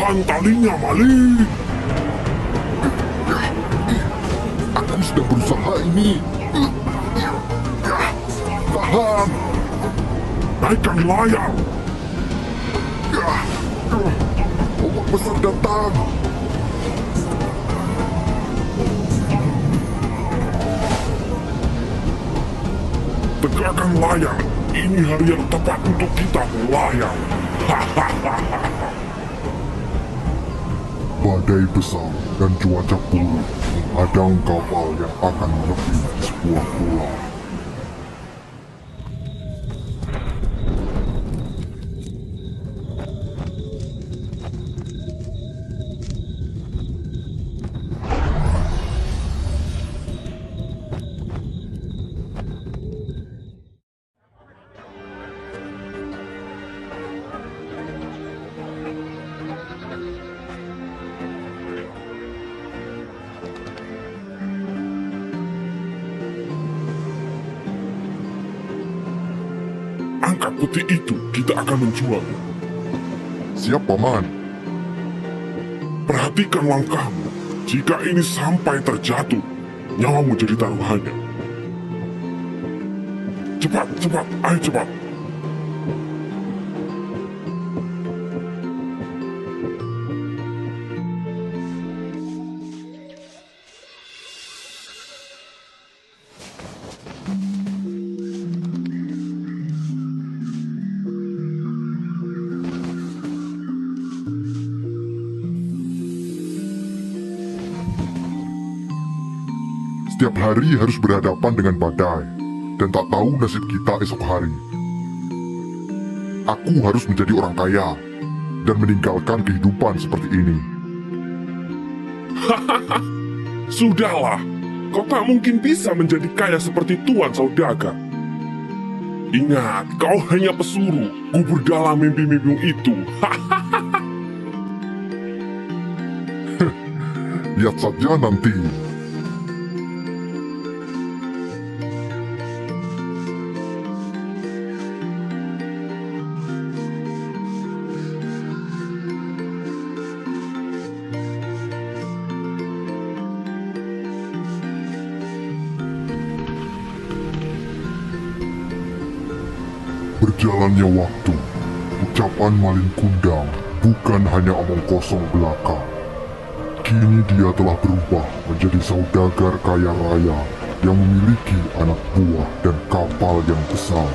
Tahan talinya, Malik. Aku sedang berusaha ini. Tahan. Naikkan layar. Ombak besar datang. Tegakkan layar. Ini hari yang tepat untuk kita melayang. Badai besar dan cuaca buruk menghadang kapal yang akan menepi di sebuah pulau. Angkat peti itu, kita akan menjualnya. Siap, Paman. Perhatikan langkahmu. Jika ini sampai terjatuh, nyawamu jadi taruhannya. Cepat, cepat, ayo cepat. Setiap hari harus berhadapan dengan badai, dan tak tahu nasib kita esok hari. Aku harus menjadi orang kaya, dan meninggalkan kehidupan seperti ini. Sudahlah, kau tak mungkin bisa menjadi kaya seperti Tuan Saudagar. Ingat, kau hanya pesuruh, kubur dalam mimpi-mimpimu itu. Lihat saja nanti. Berjalannya waktu, ucapan Malin Kundang bukan hanya omong kosong belaka. Kini dia telah berubah menjadi saudagar kaya raya yang memiliki anak buah dan kapal yang besar.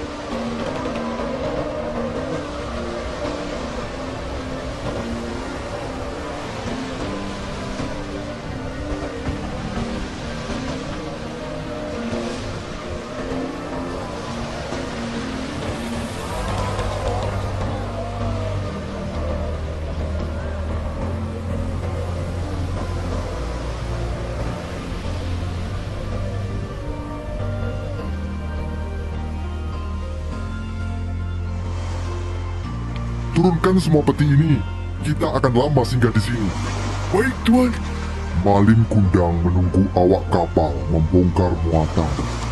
Turunkan semua peti ini. Kita akan lama singgah di sini. Baik, Tuan. Malin Kundang menunggu awak kapal membongkar muatan.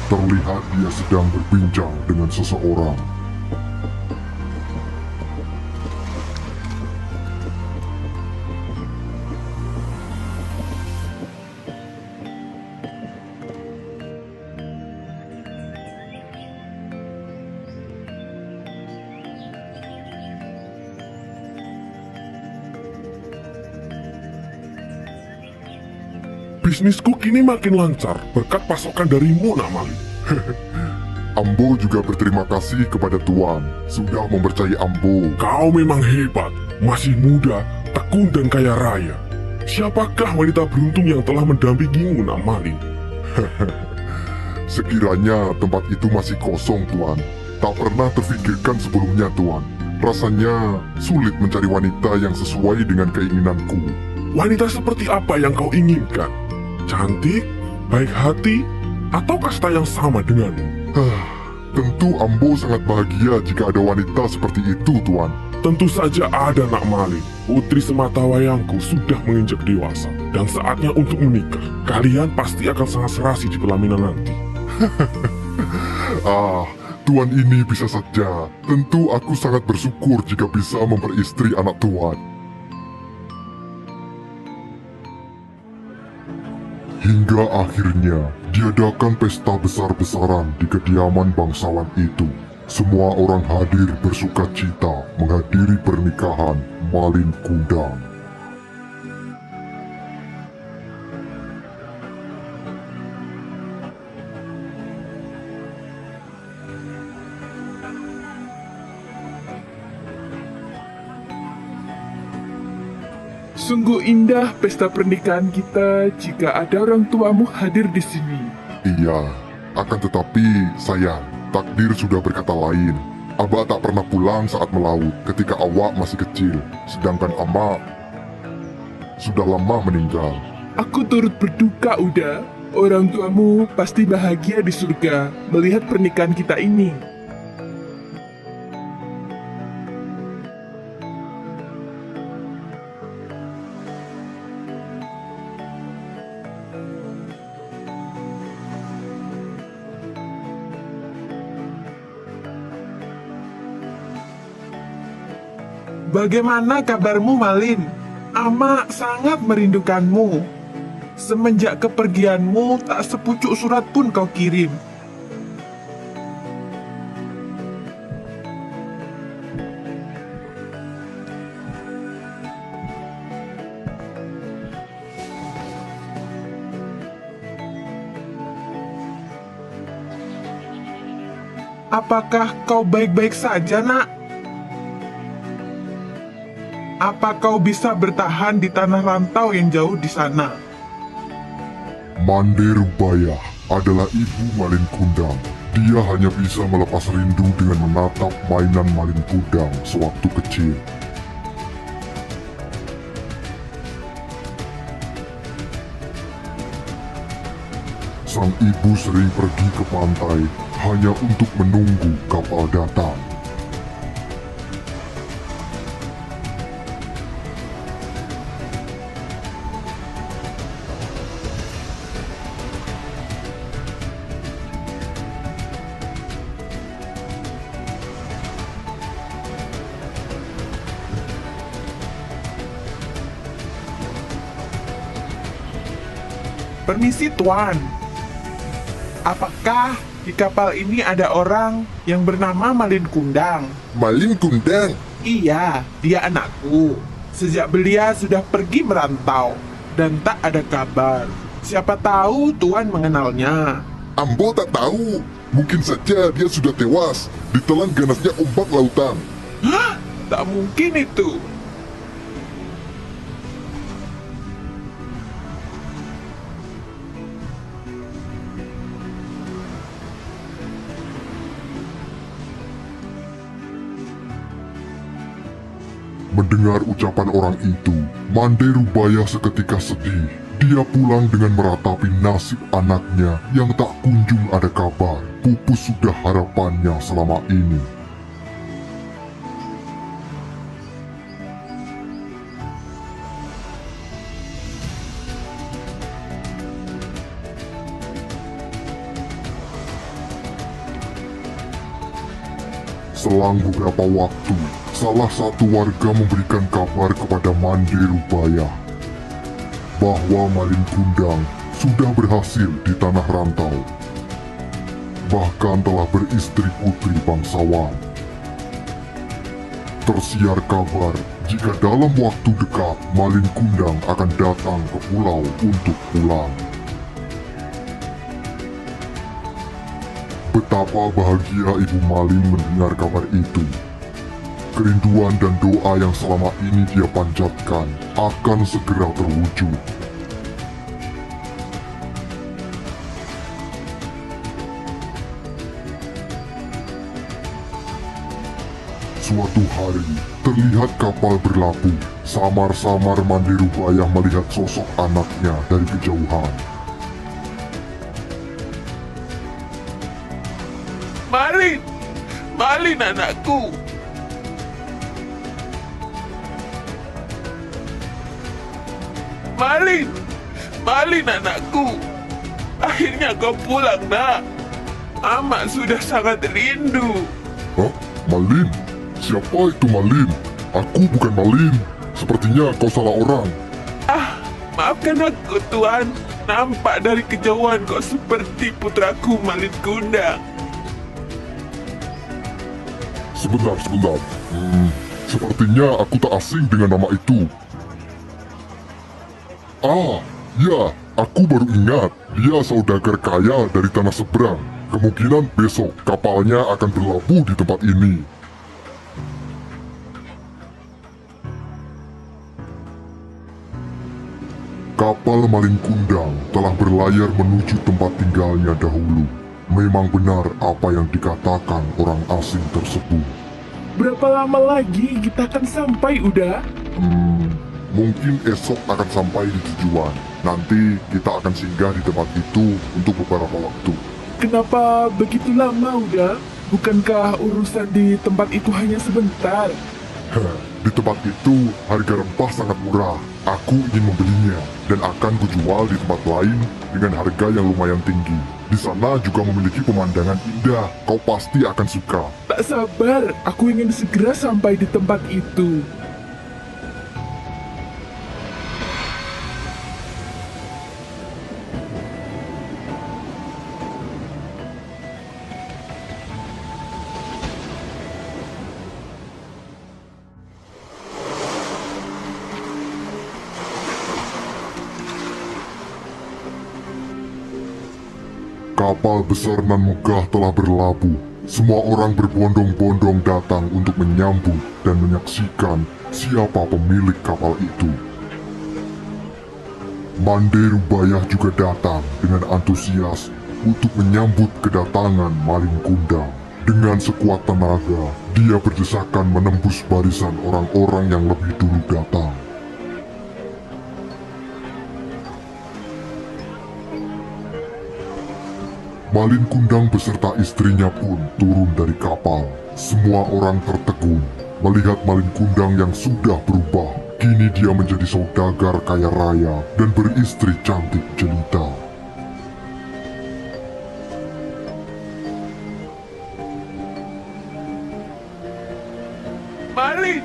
Terlihat dia sedang berbincang dengan seseorang. Bisnisku kini makin lancar berkat pasokan darimu, Nak Malik. Ambo juga berterima kasih kepada Tuan sudah mempercayai Ambo. Kau memang hebat, masih muda, tekun dan kaya raya. Siapakah wanita beruntung yang telah mendampingimu, Nak Malik? Sekiranya tempat itu masih kosong, Tuan. Tak pernah terfikirkan sebelumnya, Tuan. Rasanya sulit mencari wanita yang sesuai dengan keinginanku. Wanita seperti apa yang kau inginkan? Cantik, baik hati, atau kasta yang sama denganmu? Tentu Ambo sangat bahagia jika ada wanita seperti itu, Tuan. Tentu saja ada, Nak Malik. Putri sematawayangku sudah menginjak dewasa, dan saatnya untuk menikah. Kalian pasti akan sangat serasi di pelaminan nanti. Tuan ini bisa saja. Tentu aku sangat bersyukur jika bisa memperistri anak Tuan. Hingga akhirnya diadakan pesta besar-besaran di kediaman bangsawan itu. Semua orang hadir bersuka cita menghadiri pernikahan Malin Kundang. Sungguh indah pesta pernikahan kita jika ada orang tuamu hadir di sini. Iya, akan tetapi sayang, takdir sudah berkata lain. Abah tak pernah pulang saat melaut ketika awak masih kecil, sedangkan Ama sudah lama meninggal. Aku turut berduka, Uda. Orang tuamu pasti bahagia di surga melihat pernikahan kita ini. Bagaimana kabarmu, Malin? Ama sangat merindukanmu. Semenjak kepergianmu, tak sepucuk surat pun kau kirim. Apakah kau baik-baik saja, nak? Apa kau bisa bertahan di tanah rantau yang jauh di sana? Mande Rubayah adalah ibu Malin Kundang. Dia hanya bisa melepas rindu dengan menatap mainan Malin Kundang sewaktu kecil. Sang ibu sering pergi ke pantai hanya untuk menunggu kapal datang. Permisi, Tuan. Apakah di kapal ini ada orang yang bernama Malin Kundang? Malin Kundang? Iya, dia anakku. Sejak belia sudah pergi merantau dan tak ada kabar. Siapa tahu Tuan mengenalnya. Ambo tak tahu. Mungkin saja dia sudah tewas ditelan ganasnya ombak lautan. Hah? Tak mungkin itu. Mendengar ucapan orang itu, Mande Rubayah seketika sedih. Dia pulang dengan meratapi nasib anaknya yang tak kunjung ada kabar. Pupus sudah harapannya selama ini. Selang beberapa waktu, salah satu warga memberikan kabar kepada Mande Rubayah bahwa Malin Kundang sudah berhasil di tanah rantau. Bahkan telah beristri putri bangsawan. Tersiar kabar jika dalam waktu dekat Malin Kundang akan datang ke pulau untuk pulang. Betapa bahagia Ibu Malin mendengar kabar itu. Kerinduan dan doa yang selama ini dia panjatkan akan segera terwujud. Suatu hari, terlihat kapal berlabuh. Samar-samar Mande Rubayah melihat sosok anaknya dari kejauhan. Malin! Malin, anakku! Malin! Malin, anakku! Akhirnya kau pulang, nak. Amak sudah sangat rindu. Hah? Malin? Siapa itu Malin? Aku bukan Malin. Sepertinya kau salah orang. Ah, maafkan aku, Tuan. Nampak dari kejauhan kau seperti putraku Malin Kundang. Sebentar. Sepertinya aku tak asing dengan nama itu. Ah, ya, aku baru ingat. Dia saudagar kaya dari tanah seberang. Kemungkinan besok kapalnya akan berlabuh di tempat ini. Kapal Malin Kundang telah berlayar menuju tempat tinggalnya dahulu. Memang benar apa yang dikatakan orang asing tersebut. Berapa lama lagi kita akan sampai, Uda? Mungkin esok akan sampai di tujuan. Nanti kita akan singgah di tempat itu untuk beberapa waktu. Kenapa begitu lama, Uda? Bukankah urusan di tempat itu hanya sebentar? Di tempat itu harga rempah sangat murah. Aku ingin membelinya dan akan kujual di tempat lain dengan harga yang lumayan tinggi. Di sana juga memiliki pemandangan indah. Kau pasti akan suka. Tak sabar, aku ingin segera sampai di tempat itu. Kapal besar nan megah telah berlabuh. Semua orang berbondong-bondong datang untuk menyambut dan menyaksikan siapa pemilik kapal itu. Mande Rubayah juga datang dengan antusias untuk menyambut kedatangan Malin Kundang. Dengan sekuat tenaga, dia berdesakan menembus barisan orang-orang yang lebih dulu datang. Malin Kundang beserta istrinya pun turun dari kapal. Semua orang tertegun melihat Malin Kundang yang sudah berubah. Kini dia menjadi saudagar kaya raya dan beristri cantik jelita. Malin!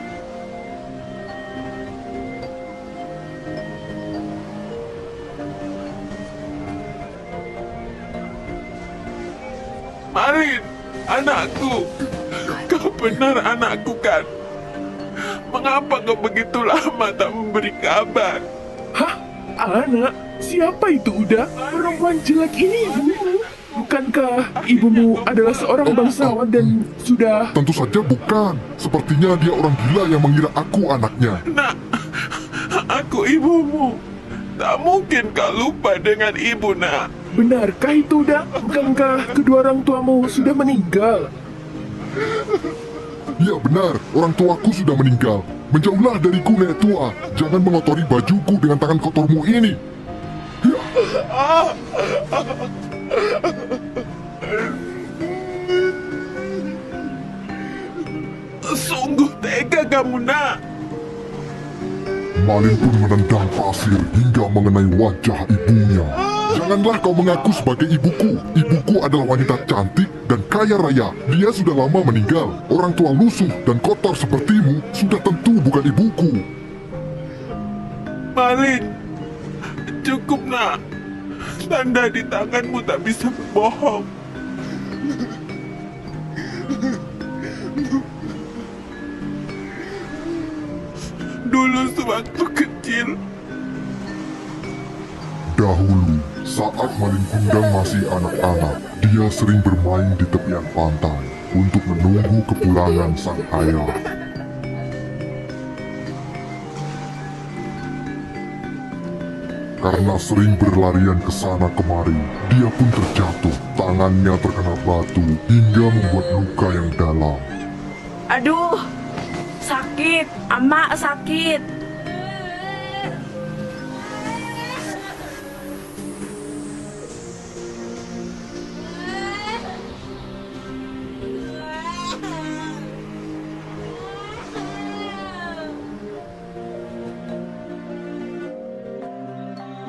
Malin, anakku. Kau benar anakku kan? Mengapa kau begitu lama tak memberi kabar? Hah? Anak? Siapa itu, Uda? Perempuan jelek ini ibumu? Bukankah ibumu adalah seorang bangsawan dan sudah... Tentu saja bukan. Sepertinya dia orang gila yang mengira aku anaknya. Nak, aku ibumu. Tak mungkin kau lupa dengan ibu, nak. Benarkah itu, Uda? Bukankah kedua orang tuamu sudah meninggal? Ya benar, orang tuaku sudah meninggal. Menjauhlah dariku, nenek tua. Jangan mengotori bajuku dengan tangan kotormu ini. Sungguh tega kamu, nak. Malin pun menendang pasir hingga mengenai wajah ibunya. Janganlah kau mengaku sebagai ibuku. Ibuku adalah wanita cantik dan kaya raya. Dia sudah lama meninggal. Orang tua lusuh dan kotor sepertimu sudah tentu bukan ibuku. Malin, cukup, nak. Tanda di tanganmu tak bisa berbohong. Dulu sewaktu kecil, Dahulu, saat Malin Kundang masih anak-anak, dia sering bermain di tepian pantai untuk menunggu kepulangan sang ayah. Karena sering berlarian ke sana kemari, dia pun terjatuh. Tangannya terkena batu hingga membuat luka yang dalam. Aduh, sakit, Ama sakit.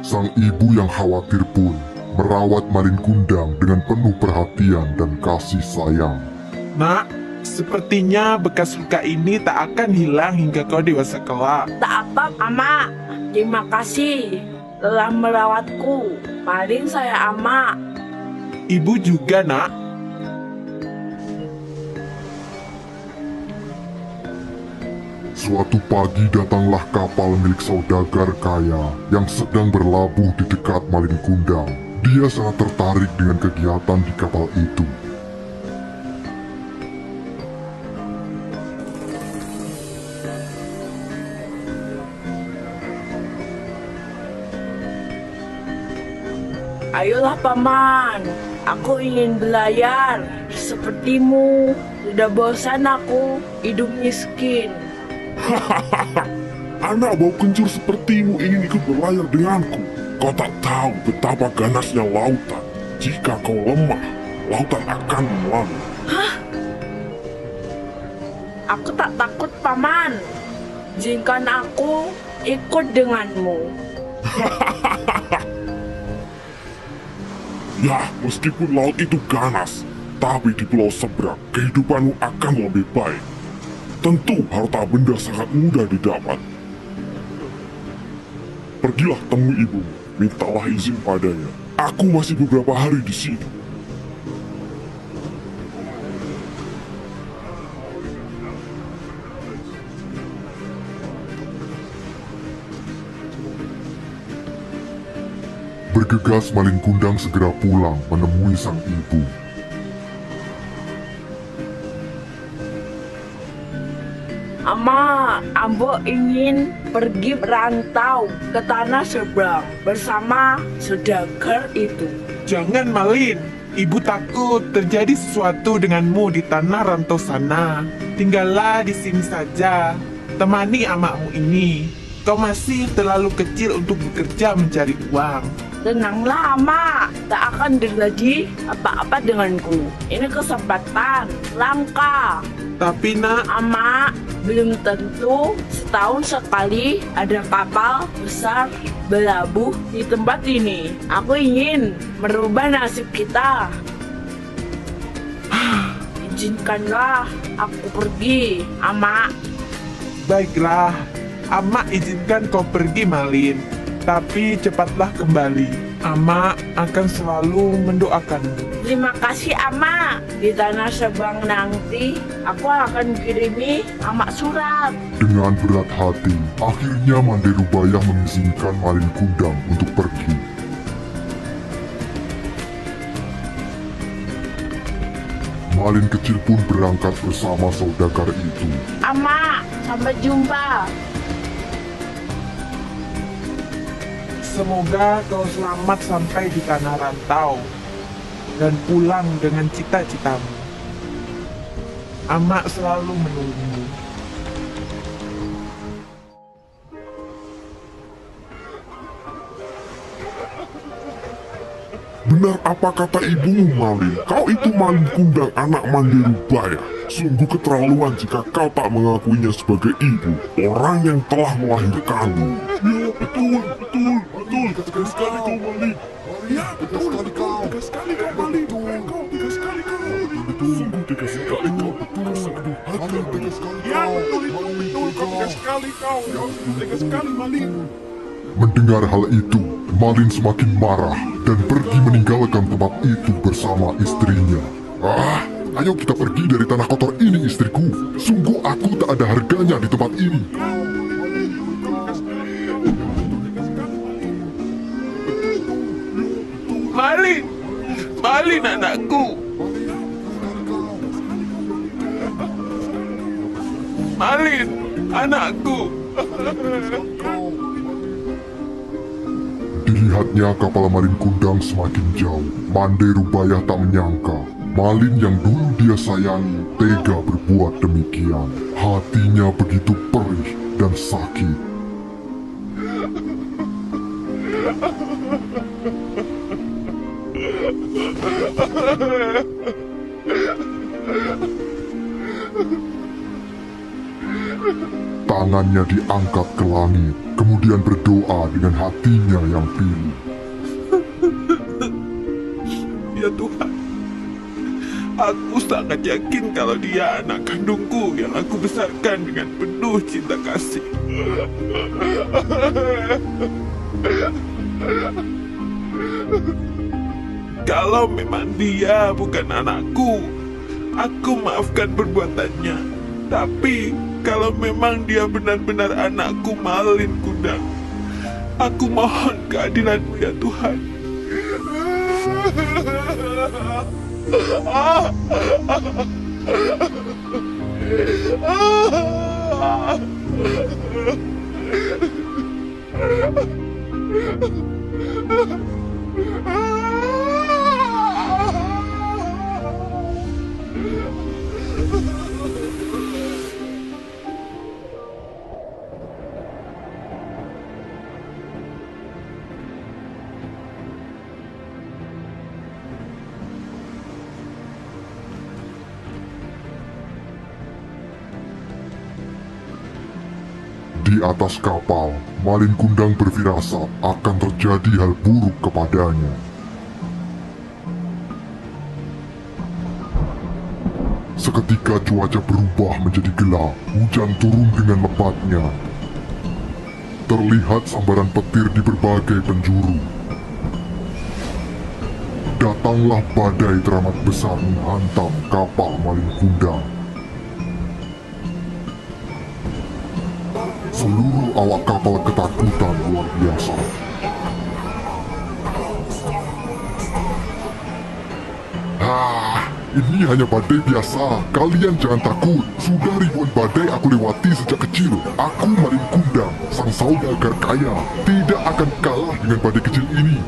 Sang ibu yang khawatir pun merawat Malin Kundang dengan penuh perhatian dan kasih sayang. nak, sepertinya bekas luka ini tak akan hilang hingga kau dewasa kelak. Tak apa, Ama. Terima kasih. telah merawatku. Malin saya Ama. Ibu juga, Nak. Suatu pagi datanglah kapal milik saudagar kaya yang sedang berlabuh di dekat Malin Kundang. Dia sangat tertarik dengan kegiatan di kapal itu. Ayolah paman, aku ingin berlayar sepertimu. Sudah bosan aku hidup miskin. Anak bau kencur sepertimu ingin ikut berlayar denganku. Kau tak tahu betapa ganasnya lautan. Jika kau lemah, lautan akan melawan. Aku tak takut paman. Izinkan aku ikut denganmu. Ya, meskipun laut itu ganas, tapi di pulau seberang kehidupanmu akan lebih baik. Tentu harta benda sangat mudah didapat. Pergilah temui ibu, mintalah izin padanya. Aku masih beberapa hari di sini. Bergegas Malin Kundang segera pulang menemui sang ibu. Ama, Ambo ingin pergi merantau ke tanah seberang bersama saudagar itu. Jangan, Malin. Ibu takut terjadi sesuatu denganmu di tanah rantau sana. Tinggallah di sini saja. Temani amakmu ini. Kau masih terlalu kecil untuk bekerja mencari uang. Tenanglah Ama, tak akan terjadi apa-apa denganku. Ini kesempatan langka. Tapi, Nak, Ama, belum tentu setahun sekali ada kapal besar berlabuh di tempat ini. Aku ingin merubah nasib kita. Izinkanlah aku pergi, Ama. baiklah. Amak izinkan kau pergi, Malin. Tapi cepatlah kembali. Amak akan selalu mendoakanmu. Terima kasih Ama. Di tanah seberang nanti aku akan kirimi Ama surat. Dengan berat hati, akhirnya Mande Rubayah mengizinkan Malin Kundang untuk pergi. Malin kecil pun berangkat bersama saudagar itu. Ama, sampai jumpa. Semoga kau selamat sampai di tanah rantau dan pulang dengan cita-citamu. Amak selalu menunggumu. Benar apa kata ibumu, Malin? Kau itu Malin Kundang, anak Mande Rubayah. Sungguh keterlaluan jika kau tak mengakuinya sebagai ibu, orang yang telah melahirkanmu. Ya, betul. Tegas sekali kau, Malin. Ya, betul. Tegas sekali kau, Malin. Tegas sekali kau. Sungguh tegas sekali kau. Tegas sekali kau. Ya, betul. Kau tegas sekali kau. Tegas sekali, Malin. Mendengar hal itu, Malin semakin marah dan pergi meninggalkan tempat itu bersama istrinya. Ayo kita pergi dari tanah kotor ini, istriku. Sungguh aku tak ada harganya di tempat ini. Malin anakku. Malin anakku. Dilihatnya kapal Malin Kundang semakin jauh. Mande Rubayah tak menyangka Malin yang dulu dia sayangi tega berbuat demikian. Hatinya begitu perih dan sakit. Tangannya diangkat ke langit, kemudian berdoa dengan hatinya yang pilu. Ya Tuhan, aku sangat yakin kalau dia anak kandungku yang aku besarkan dengan penuh cinta kasih. Kalau memang dia bukan anakku, aku maafkan perbuatannya. Tapi kalau memang dia benar-benar anakku, Malin Kundang, aku mohon keadilanmu ya Tuhan. Di atas kapal, Malin Kundang berfirasat akan terjadi hal buruk kepadanya. Seketika cuaca berubah menjadi gelap, hujan turun dengan lebatnya. Terlihat sambaran petir di berbagai penjuru. Datanglah badai teramat besar menghantam kapal Malin Kundang. Seluruh awak kapal ketakutan luar biasa. Ini hanya badai biasa. Kalian jangan takut. Sudah ribuan badai aku lewati sejak kecil. Aku Malin Kundang, sang saudagar kaya, tidak akan kalah dengan badai kecil ini.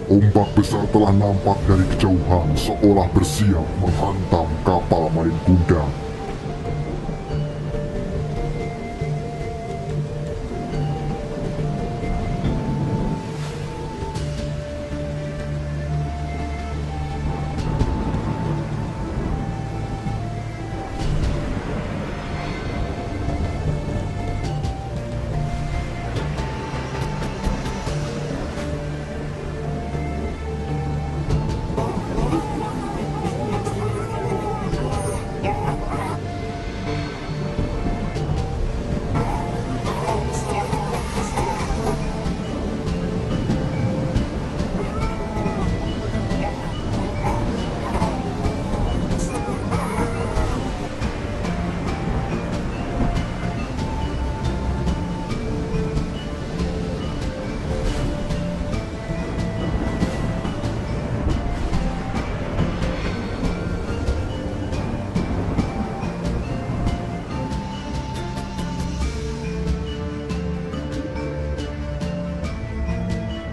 Ombak besar telah nampak dari kejauhan, seolah bersiap menghantam kapal Malin Kundang.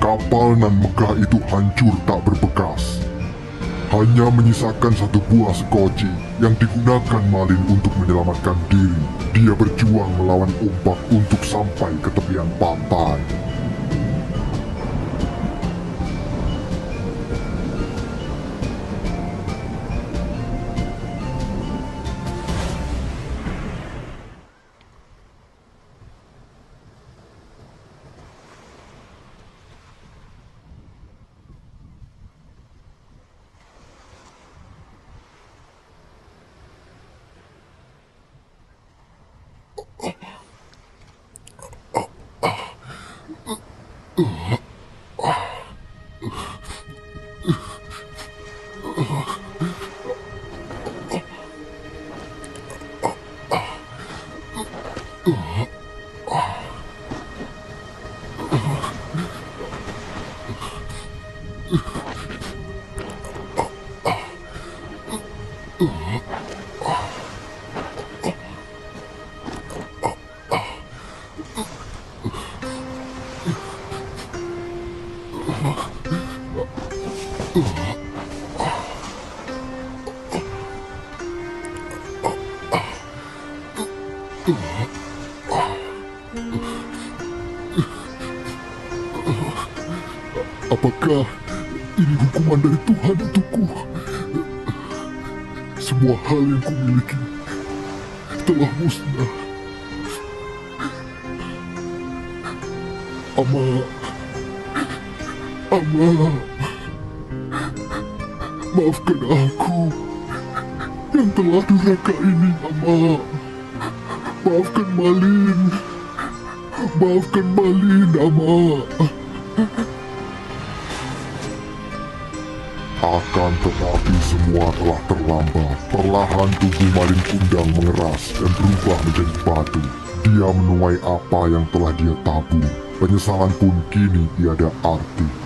Kapal nan megah itu hancur tak berbekas. Hanya menyisakan satu buah sekoci yang digunakan Malin untuk menyelamatkan diri. Dia berjuang melawan ombak untuk sampai ke tepian pantai. Apakah ini hukuman dari Tuhan untukku? Semua hal yang kumiliki telah musnah. Ama, Ama, maafkan aku yang telah durhaka ini, Ama. Maafkan Malin, maafkan Malin, Ama. Akan tetapi semua telah terlambat. Perlahan tubuh Malin Kundang mengeras dan berubah menjadi batu. Dia menuai apa yang telah dia tabur. Penyesalan pun kini tiada arti.